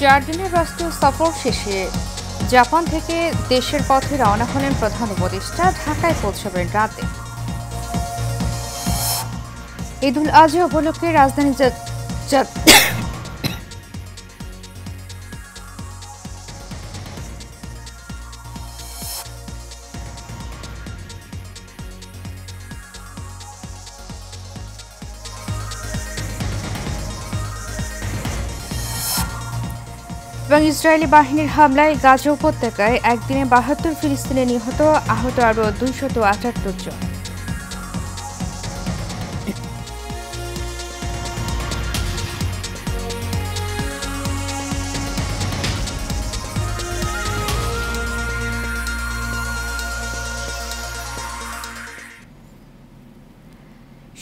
4 দিনের রাষ্ট্রীয় সফর শেষে জাপান থেকে দেশের পথে রওনা হলেন প্রধান উপদেষ্টা। ঢাকায় পৌঁছাবেন রাতে। ঈদ উল আজহা উপলক্ষে রাজধানী এবং ইসরায়েলি বাহিনীর হামলায় গাজা উপত্যকায় একদিনে 72 ফিলিস্তিনি নিহত, আহত আরও 278 জন।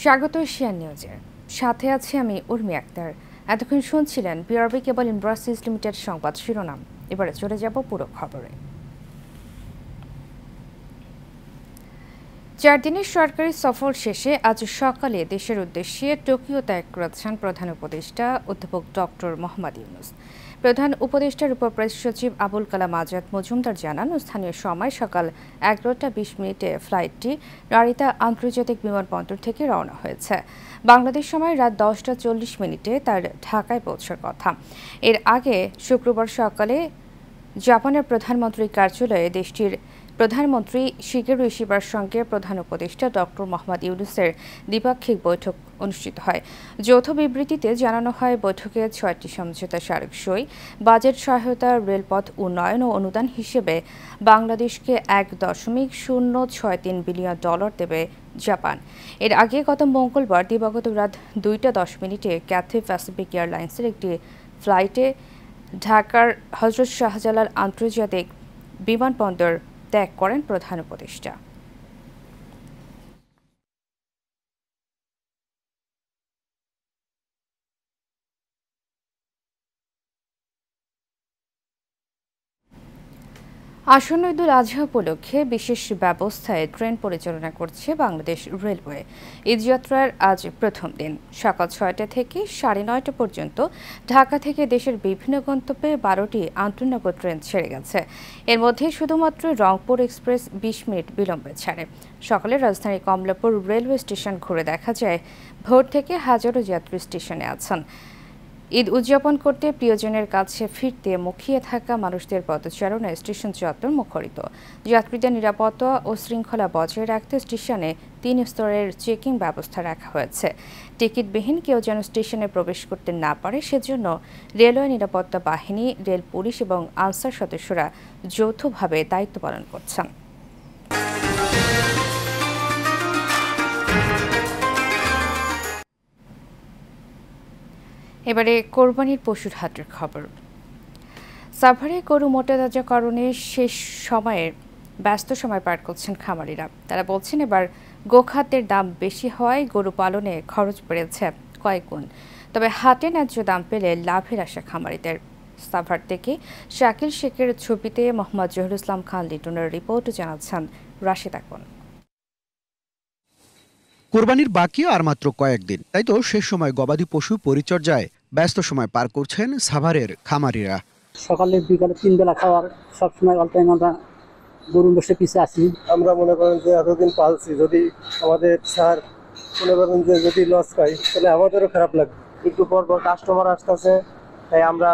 স্বাগত এশিয়ান নিউজে, সাথে আছি আমি উর্মি আক্তার। এতক্ষণ শুনছিলেন বিআরবি কেবল ইন্ডাস্ট্রিজ লিমিটেড সংবাদ শিরোনাম। এবারে চলে যাব পুরো খবরে। 4 দিনের সরকারি সফর শেষে আজ সকালে দেশের উদ্দেশ্যে টোকিও ত্যাগ করেছেন প্রধান উপদেষ্টা অধ্যাপক ডক্টর মোহাম্মদ ইউনূস। প্রধান উপদেষ্টার উপর প্রেস সচিব আবুল কালাম আজাদ মজুমদার জানান, স্থানীয় সময় সকাল 11টা 20 মিনিটে ফ্লাইটটি নারিতা আন্তর্জাতিক বিমানবন্দর থেকে রওনা হয়েছে। বাংলাদেশ সময় রাত 10টা 40 মিনিটে তার ঢাকায় পৌঁছার কথা। এর আগে শুক্রবার সকালে জাপানের প্রধানমন্ত্রীর কার্যালয়ে দেশটির প্রধানমন্ত্রী শিগেরু ইশিবার সঙ্গে প্রধান উপদেষ্টা ডক্টর মোহাম্মদ ইউনূসের দ্বিপাক্ষিক বৈঠক অনুষ্ঠিত হয়। যৌথ বিবৃতিতে জানানো হয়, বৈঠকে 6টি সমঝোতা স্মারক সই, বাজেট সহায়তা, রেলপথ উন্নয়ন ও অনুদান হিসেবে বাংলাদেশকে $1.063 বিলিয়ন দেবে জাপান। এর আগে গত মঙ্গলবার দিবাগত রাত 2টা 10 মিনিটে ক্যাথে প্যাসিফিক এয়ারলাইন্সের একটি ফ্লাইটে ঢাকার হজরত শাহজালাল আন্তর্জাতিক বিমানবন্দর ত্যাগ করেন প্রধান উপদেষ্টা। আসন্ন ঈদ উল আজহা উপলক্ষে বিশেষ ব্যবস্থায় ট্রেন পরিচালনা করছে বাংলাদেশ রেলওয়ে। ঈদযাত্রার আজ প্রথম দিন সকাল 6টা থেকে 9:30 পর্যন্ত ঢাকা থেকে দেশের বিভিন্ন গন্তব্যে 12টি আন্তনগর ট্রেন ছেড়ে গেছে। এর মধ্যে শুধুমাত্র রংপুর এক্সপ্রেস 20 মিনিট বিলম্বে ছাড়ে। সকালে রাজধানীর কমলাপুর রেলওয়ে স্টেশন ঘুরে দেখা যায়, ভোর থেকে হাজারো যাত্রী স্টেশনে আছেন। ঈদ উদযাপন করতে প্রিয়জনের কাছে ফিরতে মুখিয়ে থাকা মানুষদের পদচারণায় স্টেশন চত্বর মুখরিত। যাত্রীদের নিরাপত্তা ও শৃঙ্খলা বজায় রাখতে স্টেশনে 3 স্তরের চেকিং ব্যবস্থা রাখা হয়েছে। টিকিটবিহীন কেউ যেন স্টেশনে প্রবেশ করতে না পারে সেজন্য রেলওয়ে নিরাপত্তা বাহিনী, রেল পুলিশ এবং আনসার সদস্যরা যৌথভাবে দায়িত্ব পালন করছেন। এবারে কোরবানির পশুর হাটের খবর। সাভারে গরু মোটাতাজাকরণে শেষ সময়ের ব্যস্ত সময় পার করছেন খামারিরা। তারা বলছেন, এবার গোখাদ্যের দাম বেশি হওয়ায় গরু পালনে খরচ বেড়েছে কয়েক গুণ। তবে হাটে ন্যায্য দাম পেলে লাভের আশা খামারিদের। সাভার থেকে শাকিল শেখের ছবিতে মোহাম্মদ জহিরুল ইসলাম খান লিটনের রিপোর্ট জানাচ্ছেন রাশিদ আকন। কোরবানির বাকি আর মাত্র কয়েকদিন, তাই তো শেষ সময় গবাদি পশু পরিচর্যায় ব্যস্ত সময় পার করছেন সাভারের খামারিরা। সকালে বিকালে 3 বেলা খাওয়ার, সবসময় অল টাইম আমরা গরু বসে পিছিয়ে আছি। আমরা মনে করেন যে এতদিন পালছি, যদি আমাদের সার মনে করেন যে যদি লস পাই তাহলে আমাদেরও খারাপ লাগবে। একটু পর পর কাস্টমার আসতেছে, তাই আমরা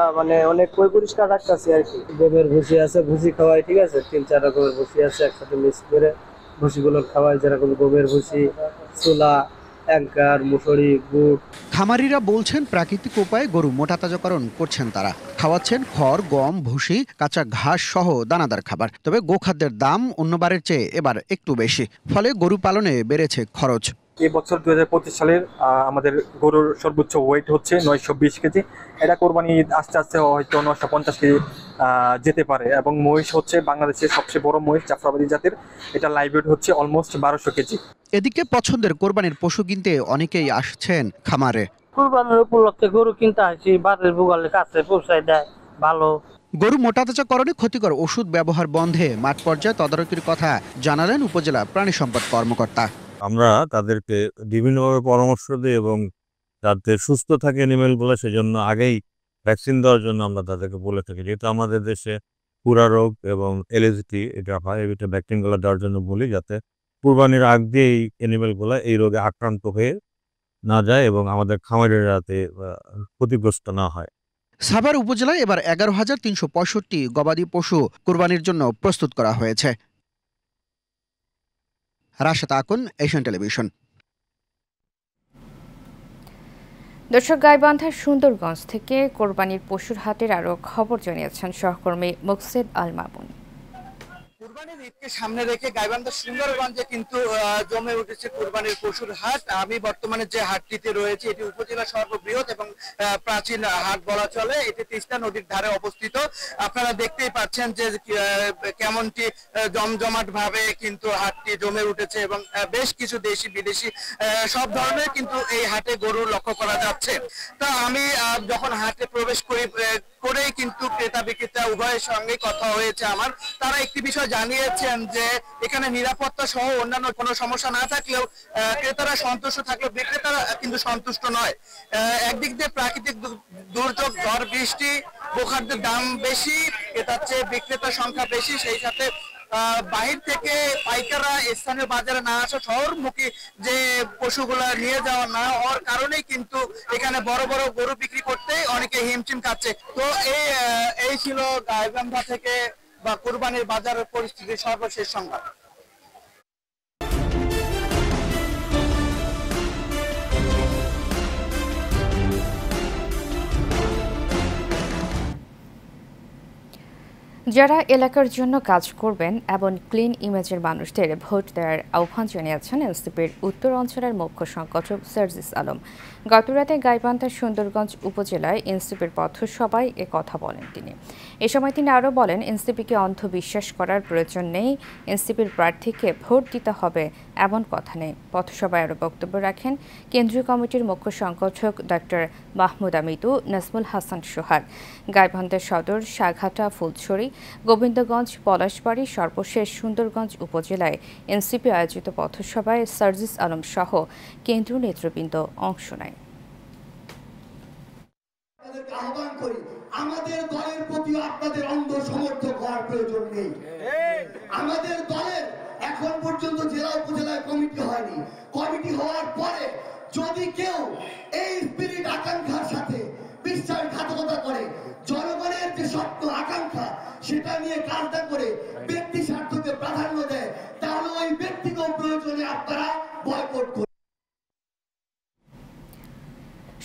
অনেক পরিষ্কার রাখতেছি আর কি। গমের ভুসি আছে, ভুসি খাওয়াই, ঠিক আছে, 3-4 রকমের ভুসি আছে, একসাথে মিক্স করে ভুসিগুলো খাওয়াই, যেরকম গমের ভুসি, ছোলা, অ্যাঙ্কার, মুসুরি, গুড়। খামারিরা বলছেন, প্রাকৃতিক উপায়ে গরু মোটাতাজাকরণ করছেন তারা। খাওয়াচ্ছেন খড়, গম, ভুসি, কাঁচা ঘাস সহ দানাদার খাবার। তবে গোখাদ্যের দাম অন্যবারের চেয়ে এবার একটু বেশি, ফলে গরু পালনে বেড়েছে খরচ। এই বছর 2025 সালের আমাদের গরুর সর্বোচ্চ ওয়েট হচ্ছে 920 কেজি। এটা কোরবানি আস্তে আস্তে হয়তো 950 কেজি যেতে পারে। এবং মহিষ হচ্ছে বাংলাদেশের সবচেয়ে বড় মহিষ, জাফরাবাদী জাতের। এটা লাইভ ওয়েট হচ্ছে অলমোস্ট 1200 কেজি। এদিকে পছন্দের কোরবানির পশু কিনতে অনেকেই আসছেন খামারে। কোরবানির উপলক্ষে গরু কিনতে আসছি, বাড়ির বুগালের কাছে পৌঁছায় দেয় ভালো। গরু মোটাতাজাকরণে ক্ষতিকর ওষুধ ব্যবহার বন্ধে মাঠ পর্যায়ে তদারকির কথা জানালেন উপজেলা প্রাণী সম্পদ কর্মকর্তা। আমরা তাদেরকে বিভিন্নভাবে পরামর্শ দিই এবং যাতে সুস্থ থাকে এনিমেলগুলো, সেজন্য আগেই ভ্যাকসিন দেওয়ার জন্য আমরা তাদেরকে বলে থাকি, যেহেতু আমাদের দেশে পুরা রোগ এবং এলএসডি এটা হয়, এটা ভ্যাকসিনগুলো দেওয়ার জন্য বলি, যাতে কুরবানির আগ দিয়ে এই অ্যানিমেলগুলো এই রোগে আক্রান্ত হয়ে না যায় এবং আমাদের খামারের যাতে ক্ষতিগ্রস্ত না হয়। সাভার উপজেলায় এবার 11,365 গবাদি পশু কুরবানির জন্য প্রস্তুত করা হয়েছে। Rashed Akun, Asian television. দর্শক, গাইবান্ধার সুন্দরগঞ্জ থেকে কোরবানির পশুর হাটের আরও খবর জানিয়েছেন সহকর্মী মুকসেদ আল মামুন। কুরবানির ঈদকে সামনে রেখে গাইবান্ধার সুন্দরগঞ্জে কিন্তু জমে উঠেছে কুরবানির পশুর হাট। আমি বর্তমানে যে হাটটিতে রয়েছে এটি উপজেলার সর্ববৃহৎ এবং প্রাচীন হাট বলা চলে। এটি তিস্তা নদীর ধারে অবস্থিত। আপনারা দেখতেই পাচ্ছেন যে কেমনটি জমজমাট ভাবে কিন্তু হাটটি জমে উঠেছে এবং বেশ কিছু দেশি বিদেশি সব ধরনের কিন্তু এই হাটে গরু লক্ষ্য করা যাচ্ছে। তো আমি যখন হাটে প্রবেশ করেই কিন্তু ক্রেতা বিক্রেতা উভয়ের সঙ্গে কথা হয়েছে আমার। তারা একটি বিষয় জানিয়েছেন যে এখানে নিরাপত্তা সহ অন্যান্য কোনো সমস্যা না থাকলেও ক্রেতারা সন্তুষ্ট থাকলেও বিক্রেতারা কিন্তু সন্তুষ্ট নয়। একদিক দিয়ে প্রাকৃতিক দুর্যোগ, ঝড় বৃষ্টি, গোখাদ্যের দাম বেশি, ক্রেতার চেয়ে বিক্রেতার সংখ্যা বেশি, সেই সাথে বাহির থেকে পাইকাররা স্থানীয় বাজারে না আসা, শহরমুখী যে পশুগুলা নিয়ে যাওয়া না হওয়ার কারণেই কিন্তু এখানে বড় বড় গরু বিক্রি করতে অনেকে হিমশিম খাচ্ছে। তো এই ছিল গাইবান্ধা থেকে বা কুরবানির বাজারের পরিস্থিতির সর্বশেষ সংবাদ। যারা এলাকার জন্য কাজ করবেন এবং ক্লিন ইমেজের মানুষদের ভোট দেওয়ার আহ্বান জানিয়েছেন এনসিপির উত্তর অঞ্চলের মুখ্য সংগঠক সার্জিস আলম। গতরাতে গাইবান্ধার সুন্দরগঞ্জ উপজেলায় এনসিপির পথসভায় এ কথা বলেন তিনি। এ সময় তিনি আরও বলেন, এনসিপিকে অন্ধবিশ্বাস করার প্রয়োজন নেই, এনসিপির প্রার্থীকে ভোট দিতে হবে এমন কথা নেই। পথসভায় আরও বক্তব্য রাখেন কেন্দ্রীয় কমিটির মুখ্য সংগঠক ডক্টর মাহমুদা মিতু, নাজমুল হাসান সোহাগ। গাইবান্ধা সদর, সাঘাটা, ফুলছড়ি, গোবিন্দগঞ্জ, পলাশবাড়ী, সর্বশেষ সুন্দরগঞ্জ উপজেলায় এনসিপি আয়োজিত পথসভায় সার্জিস আলম সহ কেন্দ্রীয় নেতৃবৃন্দ অংশ নেয়। আমাদের দলের প্রতি আপনাদের অন্ধ সমর্থক হওয়ার প্রয়োজন নেই। আমাদের দলের এখন পর্যন্ত জেলা উপজেলায় কমিটি হয়নি। কমিটি হওয়ার পরে যদি কেউ এই স্পিরিট আকাঙ্ক্ষার সাথে বিশ্বাসঘাতকতা করে, জনগণের যে স্বপ্ন আকাঙ্ক্ষা সেটা নিয়ে কাজটা করে ব্যক্তি স্বার্থকে প্রাধান্য দেয়, তাহলে ওই ব্যক্তিগত প্রয়োজনে আপনারা বয়কট করুন।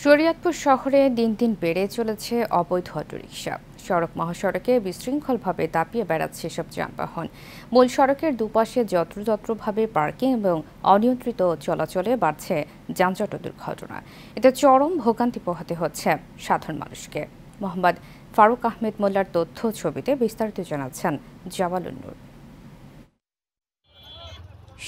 শরীয়তপুর শহরে দিন দিন বেড়ে চলেছে অবৈধ অটোরিকশা। সড়ক মহাসড়কে বিশৃঙ্খলভাবে দাপিয়ে বেড়াচ্ছে এসব যানবাহন। মূল সড়কের দুপাশে যত্রতত্রভাবে পার্কিং এবং অনিয়ন্ত্রিত চলাচলে বাড়ছে যানজট ও দুর্ঘটনা। এতে চরম ভোগান্তি পোহাতে হচ্ছে সাধারণ মানুষকে। মোহাম্মদ ফারুক আহমেদ মোল্লার তথ্য ছবিতে বিস্তারিত জানাচ্ছেন জাওয়ালুন নূর।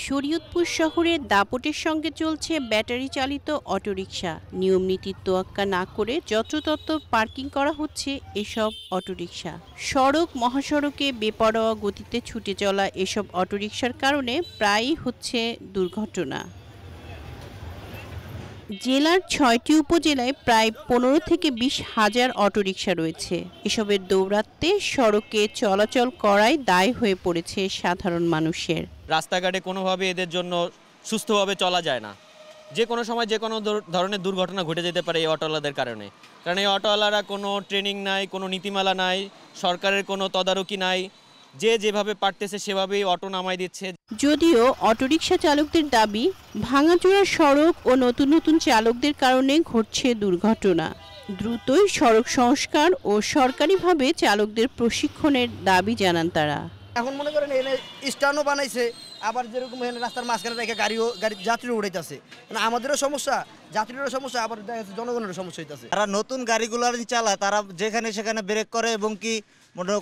শরীয়তপুর শহরে দাপটের সঙ্গে চলছে ব্যাটারি চালিত অটোরিকশা। নিয়ম নীতির তোয়াক্কা না করে যত্রতত্র পার্কিং করা হচ্ছে এসব অটোরিকশা। সড়ক মহাসড়কে বেপরোয়া গতিতে ছুটে চলা এসব অটোরিকশার কারণে প্রায়ই হচ্ছে দুর্ঘটনা। জেলার ৬টি উপজেলায় প্রায় ১৫ থেকে ২০ হাজার অটোরিকশা রয়েছে। এসবের দৌরাত্ম্যে সড়কে চলাচল করাই দায় হয়ে পড়েছে সাধারণ মানুষের। রাস্তাঘাটে কোনোভাবে এদের জন্য সুস্থভাবে চলা যায় না। যে কোনো সময় যে কোনো ধরনের দুর্ঘটনা ঘটে যেতে পারে এই অটোওয়ালাদের কারণে। কারণ এই অটোওয়ালারা কোনো ট্রেনিং নাই, কোনো নীতিমালা নাই, সরকারের কোনো তদারকি নাই। যে যেভাবে পারতেছে সেভাবেই অটো নামাই দিচ্ছে। যদিও অটোরিকশা চালকদের দাবি, ভাঙাচোরা সড়ক ও নতুন নতুন চালকদের কারণে ঘটছে দুর্ঘটনা। দ্রুতই সড়ক সংস্কার ও সরকারিভাবে চালকদের প্রশিক্ষণের দাবি জানান তারা। এখন মনে করেন এনে স্ট্যান্ডও বানাইছে, আবার যেরকম এখানে রাস্তার মাঝখানে রেখে গাড়ি যাত্রীও উঠাইতেছে। মানে আমাদেরও সমস্যা, যাত্রীরও সমস্যা, আবার জনগণেরও সমস্যা হইতেছে। তারা নতুন গাড়িগুলো চালায়, তারা যেখানে সেখানে ব্রেক করে এবং কি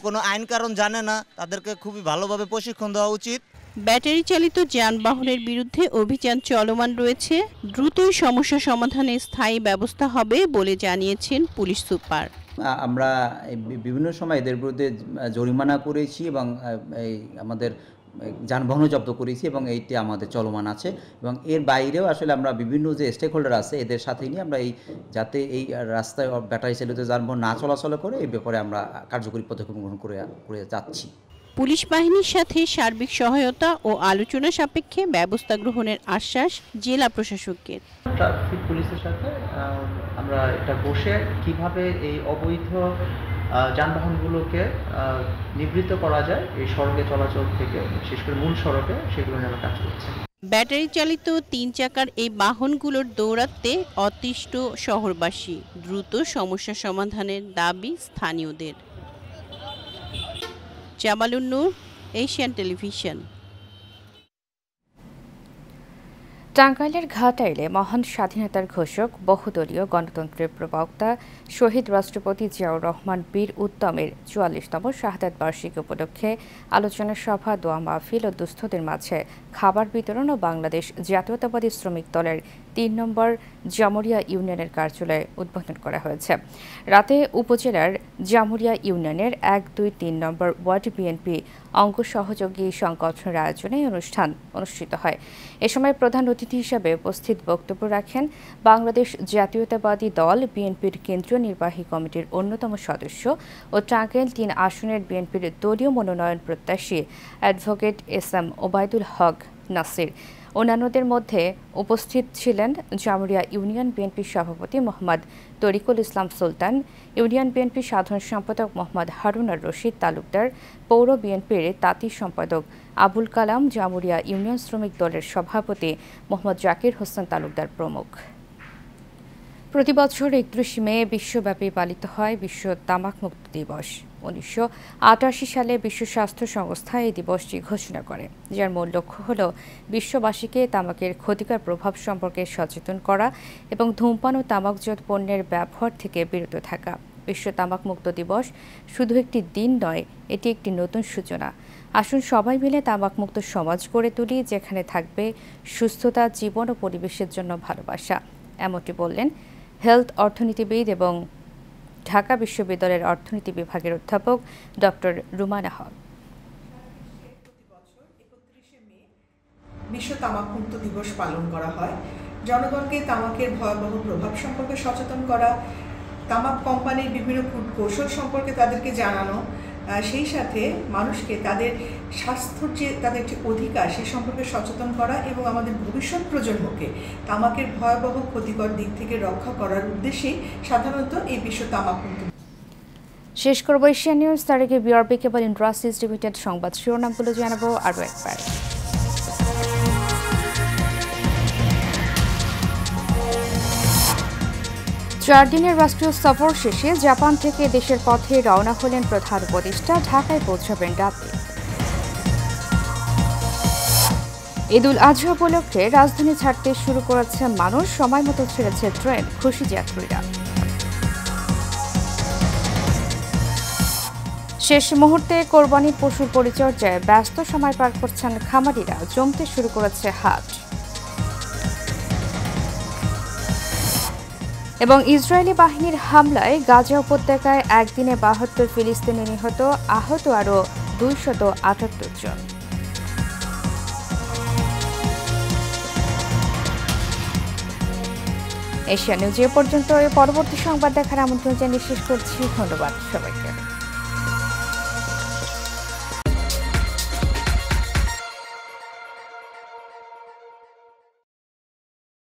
কোনো আইন কারণ জানে না। তাদেরকে খুবই ভালোভাবে প্রশিক্ষণ দেওয়া উচিত। ব্যাটারি চালিত যানবাহনের বিরুদ্ধে অভিযান চলমান রয়েছে। দ্রুতই সমস্যা সমাধানে স্থায়ী ব্যবস্থা হবে বলে জানিয়েছেন পুলিশ সুপার। আমরা বিভিন্ন সময় এদের বিরুদ্ধে জরিমানা করেছি এবং এই আমাদের যানবাহনও জব্দ করেছি এবং এইটি আমাদের চলমান আছে এবং এর বাইরেও আসলে আমরা বিভিন্ন যে স্টেক হোল্ডার আছে এদের সাথে নিয়ে আমরা যাতে এই রাস্তায় ব্যাটারি চালিত যানবাহন না চলাচল করে এই ব্যাপারে আমরা কার্যকরী পদক্ষেপ গ্রহণ করে যাচ্ছি। পুলিশ বাহিনীর সাথে সার্বিক সহায়তা ও আলোচনা সাপেক্ষে ব্যবস্থা গ্রহণের আশ্বাস জেলা প্রশাসকের। ট্রাফিক পুলিশের সাথে আমরা এটা বসে কিভাবে এই অবৈধ যানবাহনগুলোকে নিবৃত্ত করা যায় এই সড়কে চলাচল থেকে, বিশেষ করে মূল সড়কে, সেগুলো নিয়ে আমরা কাজ করছি। ব্যাটারি চালিত 3 চাকার এই বাহনগুলোর দৌরাত্মে অতিষ্ঠ শহরবাসী। দ্রুত সমস্যা সমাধানের দাবি স্থানীয়দের। জামালুন নূর, এশিয়ান টেলিভিশন। টাঙ্গাইলের ঘাটাইলে মহান স্বাধীনতার ঘোষক বহুদলীয় গণতন্ত্রের প্রবক্তা শহীদ রাষ্ট্রপতি জিয়াউর রহমান বীর উত্তমের ৪৪তম শাহাদাত বার্ষিকী উপলক্ষে আলোচনা সভা, দোয়া মাহফিল ও দুস্থদের মাঝে খাবার বিতরণ ও বাংলাদেশ জাতীয়তাবাদী শ্রমিক দলের ৩ নম্বর জামুরিয়া ইউনিয়নের কার্যালয়ে উদ্বোধন করা হয়েছে। রাতে উপজেলার জামুরিয়া ইউনিয়নের ১, ২, ৩ নম্বর ওয়ার্ড বিএনপি অঙ্গ সহযোগী সংগঠনের আয়োজনে অনুষ্ঠান অনুষ্ঠিত হয়। এ সময় প্রধান অতিথি হিসেবে উপস্থিত বক্তব্য রাখেন বাংলাদেশ জাতীয়তাবাদী দল বিএনপির কেন্দ্রীয় নির্বাহী কমিটির অন্যতম সদস্য ও টাঙ্গাইল ৩ আসনের বিএনপির দলীয় মনোনয়ন প্রত্যাশী অ্যাডভোকেট এস.এম. ওবায়দুল হক নাসির। অন্যান্যদের মধ্যে উপস্থিত ছিলেন জামুরিয়া ইউনিয়ন বিএনপির সভাপতি মোহাম্মদ তরিকুল ইসলাম সুলতান, ইউনিয়ন বিএনপির সাধারণ সম্পাদক মোহাম্মদ হারুনার রশিদ তালুকদার, পৌর বিএনপির তাঁতি সম্পাদক আবুল কালাম, জামুরিয়া ইউনিয়ন শ্রমিক দলের সভাপতি মোহাম্মদ জাকির হোসেন তালুকদার প্রমুখ। প্রতিবছর ৩১ মে বিশ্বব্যাপী পালিত হয় বিশ্ব তামাকমুক্ত দিবস। ১৯৮৮ সালে বিশ্ব স্বাস্থ্য সংস্থা এই দিবসটি ঘোষণা করে, যার মূল লক্ষ্য হল বিশ্ববাসীকে তামাকের ক্ষতিকর প্রভাব সম্পর্কে সচেতন করা এবং ধূমপান ও তামাকজাত পণ্যের ব্যবহার থেকে বিরত থাকা। বিশ্ব তামাকমুক্ত দিবস শুধু একটি দিন নয়, এটি একটি নতুন সূচনা। আসুন সবাই মিলে তামাকমুক্ত সমাজ গড়ে তুলি, যেখানে থাকবে সুস্থতা, জীবন ও পরিবেশের জন্য ভালোবাসা। এমনটি বললেন হেলথ অর্থনীতিবিদ এবং ঢাকা বিশ্ববিদ্যালয়ের অর্থনীতি বিভাগের অধ্যাপক ডক্টর রুমানা হক। বিশ্ব তামাকমুক্ত দিবস পালন করা হয়। জনগণকে তামাকের ভয়াবহ প্রভাব সম্পর্কে সচেতন করা, তামাক কোম্পানির বিভিন্ন কৌশল সম্পর্কে তাদেরকে জানানো, সেই সাথে মানুষকে তাদের স্বাস্থ্যর যে তাদের একটি অধিকার সে সম্পর্কে সচেতন করা এবং আমাদের ভবিষ্যৎ প্রজন্মকে তামাকের ভয়াবহ ক্ষতিকর দিক থেকে রক্ষা করার উদ্দেশ্যে সাধারণত এই বিশ্ব তামাকমুক্ত। শেষ করব এশিয়া নিউজ, তার আগে বিআরবি কেবল ইন্ডাস্ট্রিজ লিমিটেড সংবাদ শিরোনামগুলো জানাবো আরও একবার। 4 দিনের রাষ্ট্রীয় সফর শেষে জাপান থেকে দেশের পথে রওনা হলেন প্রধান উপদেষ্টা। ঢাকায় পৌঁছাবেন রাতে। ঈদ উল আজহা উপলক্ষে রাজধানী ছাড়তে শুরু করেছে মানুষ, সময় মতো ছেড়েছে ট্রেন, খুশি যাত্রীরা। শেষ মুহূর্তে কোরবানির পশুর পরিচর্যায় ব্যস্ত সময় পার করছেন খামারিরা, জমতে শুরু করেছে হাট। এবং ইসরায়েলি বাহিনীর হামলায় গাজা উপত্যকায় একদিনে 72 ফিলিস্তিনি নিহত, আহত আরও 278 জন। এশিয়া নিউজ এ পর্যন্ত। পরবর্তী সংবাদ দেখার আমন্ত্রণ জানিয়ে শেষ করছি। ধন্যবাদ সবাইকে।